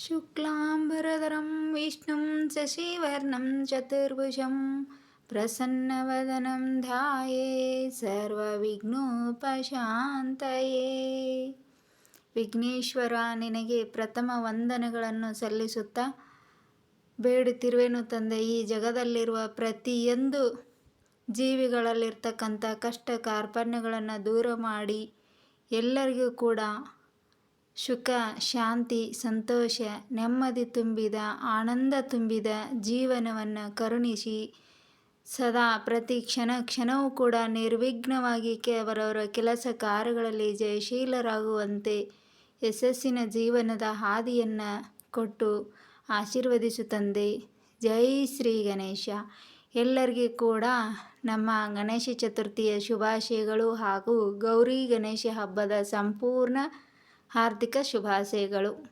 ಶುಕ್ಲಾಂಬರಧರಂ ವಿಷ್ಣುಂ ಶಶಿವರ್ಣಂ ಚತುರ್ಭುಜಂ ಪ್ರಸನ್ನವದನಂ ಧ್ಯಾಯೇ ಸರ್ವವಿಘ್ನೋಪಶಾಂತಯೇ. ವಿಘ್ನೇಶ್ವರ, ನಿನಗೆ ಪ್ರಥಮ ವಂದನೆಗಳನ್ನು ಸಲ್ಲಿಸುತ್ತಾ ಬೇಡುತ್ತಿರುವೆನು ತಂದೆ. ಈ ಜಗದಲ್ಲಿರುವ ಪ್ರತಿಯೊಂದು ಜೀವಿಗಳಲ್ಲಿರ್ತಕ್ಕಂಥ ಕಷ್ಟ ಕಾರ್ಪಣ್ಯಗಳನ್ನು ದೂರ ಮಾಡಿ ಎಲ್ಲರಿಗೂ ಕೂಡ ಸುಖ, ಶಾಂತಿ, ಸಂತೋಷ, ನೆಮ್ಮದಿ ತುಂಬಿದ, ಆನಂದ ತುಂಬಿದ ಜೀವನವನ್ನು ಕರುಣಿಸಿ ಸದಾ ಪ್ರತಿ ಕ್ಷಣವೂ ಕೂಡ ನಿರ್ವಿಘ್ನವಾಗಿ ಅವರವರ ಕೆಲಸ ಕಾರ್ಯಗಳಲ್ಲಿ ಜಯಶೀಲರಾಗುವಂತೆ ಯಶಸ್ಸಿನ ಜೀವನದ ಹಾದಿಯನ್ನು ಕೊಟ್ಟು ಆಶೀರ್ವದಿಸು ತಂದೆ. ಜೈ ಶ್ರೀ ಗಣೇಶ. ಎಲ್ಲರಿಗೂ ಕೂಡ ನಮ್ಮ ಗಣೇಶ ಚತುರ್ಥಿಯ ಶುಭಾಶಯಗಳು ಹಾಗೂ ಗೌರಿ ಗಣೇಶ ಹಬ್ಬದ ಸಂಪೂರ್ಣ ಹಾರ್ದಿಕ ಶುಭಾಶಯಗಳು.